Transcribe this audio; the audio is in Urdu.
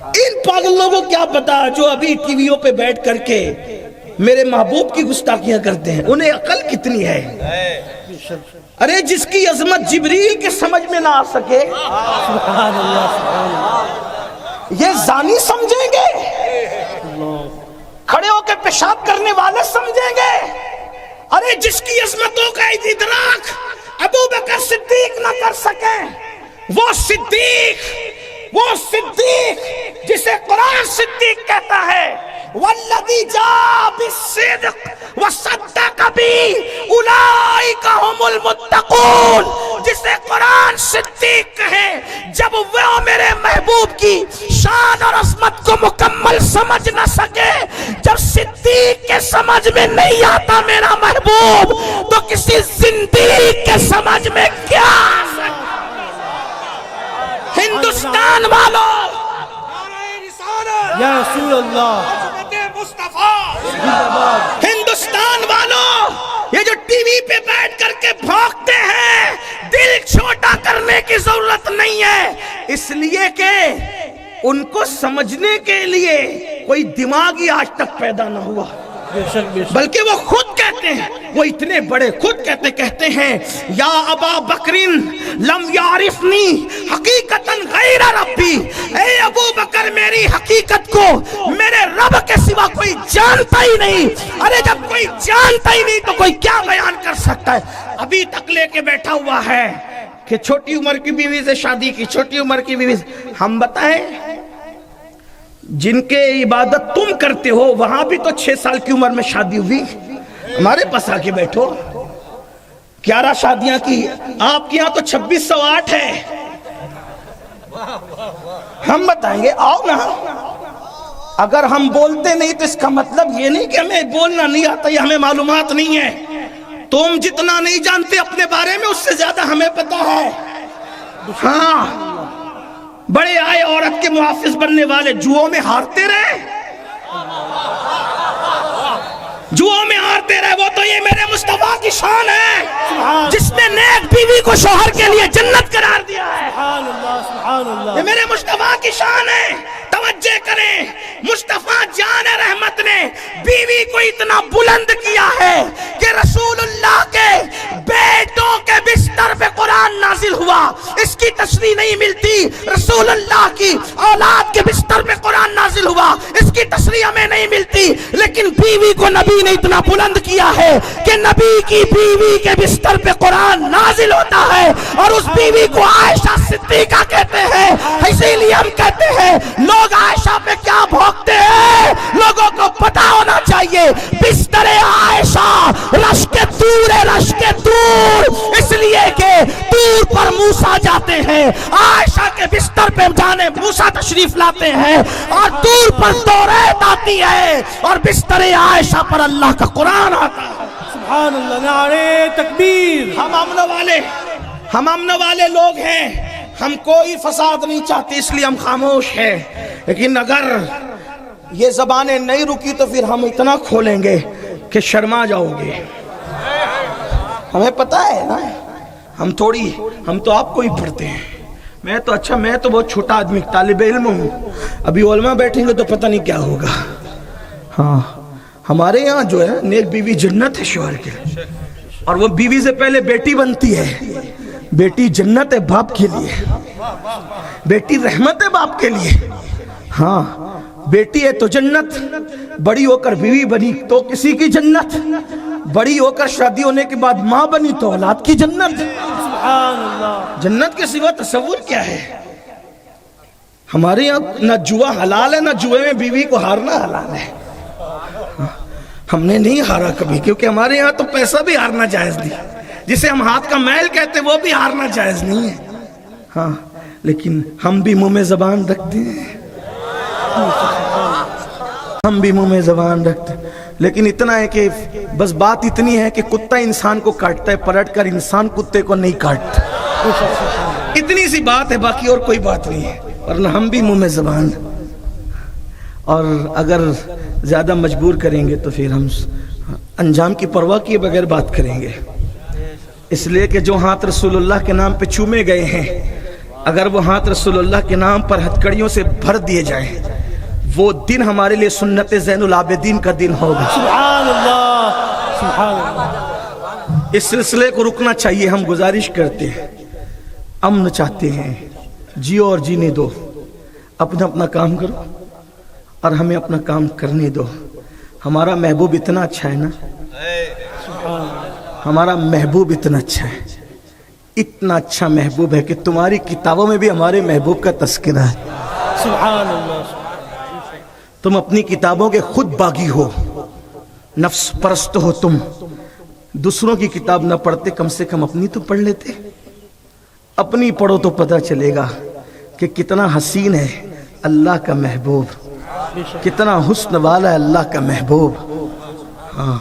ان پاگلوں کو کیا پتا جو ابھی ٹی ویوں پہ بیٹھ کر کے میرے محبوب کی گستاخیاں کرتے ہیں، انہیں عقل کتنی ہے؟ ارے جس کی عظمت جبریل کے سمجھ میں نہ آ سکے سبحان اللہ سبحان اللہ، یہ زانی سمجھیں گے، کھڑے ہو کے پیشاب کرنے والے سمجھیں گے؟ ارے جس کی عظمتوں کا ادراک ابو بکر صدیق نہ کر سکیں، وہ صدیق جسے قرآن صدیق کہتا ہے، والذی جاء بالصدق وصدق به اولئک هم المتقون، جسے قرآن صدیق کہے جب وہ میرے محبوب کی شان اور عظمت کو مکمل سمجھ نہ سکے، جب صدیق کے سمجھ میں نہیں آتا میرا محبوب، تو کسی زندیق کے سمجھ میں کیا آ سکتا؟ ہندوستان والوں، یا رسول اللہ، ہندوستان والوں، یہ جو ٹی وی پہ بیٹھ کر کے بھونکتے ہیں، دل چھوٹا کرنے کی ضرورت نہیں ہے، اس لیے کہ ان کو سمجھنے کے لیے کوئی دماغ ہی آج تک پیدا نہ ہوا، بلکہ وہ خود کہتے ہیں، وہ اتنے بڑے خود کہتے ہیں، یا ابا بکرین لم یعرفنی حقیقتاً غیر ربی، اے ابو بکر میری حقیقت کو میرے رب کے سوا کوئی جانتا ہی نہیں۔ ارے جب کوئی جانتا ہی نہیں تو کوئی کیا بیان کر سکتا ہے؟ ابھی تک لے کے بیٹھا ہوا ہے کہ چھوٹی عمر کی بیوی سے شادی کی، چھوٹی عمر کی بیوی سے۔ ہم بتائیں جن کے عبادت تم کرتے ہو وہاں بھی تو 6 سال کی عمر میں شادی ہوئی، ہمارے پاس آ کے بیٹھو، 11 شادیاں کی، آپ کے یہاں تو 2608 ہے، ہم بتائیں گے، آؤ نا۔ اگر ہم بولتے نہیں تو اس کا مطلب یہ نہیں کہ ہمیں بولنا نہیں آتا یا ہمیں معلومات نہیں ہے، تم جتنا نہیں جانتے اپنے بارے میں اس سے زیادہ ہمیں پتا ہے۔ ہاں، بڑے آئے عورت کے محافظ بننے والے جوؤں میں ہارتے رہے، جوؤں میں ہارتے رہے، وہ تو یہ میرے مصطفیٰ کی شان ہے جس نے نیک بیوی کو شوہر کے لیے جنت قرار دیا ہے۔ سبحان اللہ سبحان اللہ، یہ میرے مصطفیٰ کی شان ہے۔ توجہ کریں، مصطفیٰ جان رحمت نے بیوی کو اتنا بلند کیا ہے کہ رسول اللہ کے بیٹوں کے بستر پہ قرآن نازل ہوا، اس کی تشریح نہیں ملتی۔ رسول اللہ کی اولاد کے بستر پہ قرآن نازل ہوا، اس کی تشریح ہمیں نہیں ملتی، لیکن بیوی کو نبی نے اتنا بلند کیا ہے کہ نبی کی بیوی کے بستر پہ قرآن نازل ہوتا ہے، اور اس بیوی کو عائشہ صدیقہ کہتے ہیں۔ اسی لیے ہم کہتے ہیں لوگ عائشہ پہ کیا بھونکتے ہیں، لوگوں کو پتا ہونا چاہیے بستر عائشہ رش کے دور ہے، رش کے دور، اس لیے کہ دور پر موسیٰ جاتے ہیں، عائشہ کے بستر پہ جانے موسیٰ تشریف لاتے ہیں، اور دور پر توریت آتی ہے اور بستر عائشہ پر اللہ کا قرآن آتا ہے۔ سبحان اللہ، نعرہ تکبیر۔ ہم امن والے لوگ ہیں، ہم کوئی فساد نہیں چاہتے، اس لیے ہم خاموش ہیں، لیکن اگر یہ زبانیں نہیں رکی تو پھر ہم اتنا کھولیں گے کہ شرما جاؤ گے۔ ہمیں پتہ ہے نا، ہم تو آپ کو ہی پڑھتے ہیں، میں تو بہت چھوٹا آدمی طالب علم ہوں، ابھی علماء بیٹھیں گے تو پتہ نہیں کیا ہوگا۔ ہاں، ہمارے یہاں جو ہے نیک بیوی جنت ہے شوہر کے، اور وہ بیوی سے پہلے بیٹی بنتی ہے، بیٹی جنت ہے باپ کے لیے، بیٹی رحمت ہے باپ کے لیے۔ ہاں، بیٹی ہے تو جنت، بڑی ہو کر بیوی بنی تو کسی کی جنت، بڑی ہو کر شادی ہونے کے بعد ماں بنی تو اولاد کی جنت۔ سبحان اللہ، جنت کے سوا تصور کیا ہے؟ ہمارے یہاں نہ جوا حلال ہے، نہ جوے میں بیوی کو ہارنا حلال ہے۔ ہم نے نہیں ہارا کبھی، کیونکہ ہمارے یہاں تو پیسہ بھی ہارنا جائز نہیں، جسے ہم ہاتھ کا میل کہتے وہ بھی ہارنا جائز نہیں ہے۔ ہاں، لیکن ہم بھی منہ میں زبان رکھتے ہیں، ہم بھی منہ میں زبان رکھتے ہیں، لیکن اتنا ہے کہ بس بات اتنی ہے کہ کتا انسان کو کاٹتا ہے، پلٹ کر انسان کتے کو نہیں کاٹتا، اتنی سی بات ہے، باقی اور کوئی بات نہیں ہے، ورنہ ہم بھی منہ میں زبان۔ اور اگر زیادہ مجبور کریں گے تو پھر ہم انجام کی پرواہ کیے بغیر بات کریں گے، اس لیے کہ جو ہاتھ رسول اللہ کے نام پہ چومے گئے ہیں اگر وہ ہاتھ رسول اللہ کے نام پر ہتھکڑیوں سے بھر دیے جائیں وہ دن ہمارے لیے سنت زین العابدین کا دن ہوگا. سبحان اللہ سبحان اللہ. اس سلسلے کو رکنا چاہیے. ہم گزارش کرتے ہیں, امن چاہتے ہیں, جیو اور جینے دو, اپنا اپنا کام کرو اور ہمیں اپنا کام کرنے دو. ہمارا محبوب اتنا اچھا ہے نا, ہمارا محبوب اتنا اچھا ہے, اتنا اچھا محبوب ہے کہ تمہاری کتابوں میں بھی ہمارے محبوب کا تذکرہ ہے. سبحان اللہ. تم اپنی کتابوں کے خود باغی ہو, نفس پرست ہو. تم دوسروں کی کتاب نہ پڑھتے, کم سے کم اپنی تو پڑھ لیتے. اپنی پڑھو تو پتہ چلے گا کہ کتنا حسین ہے اللہ کا محبوب, کتنا حسن والا ہے اللہ کا محبوب. ہاں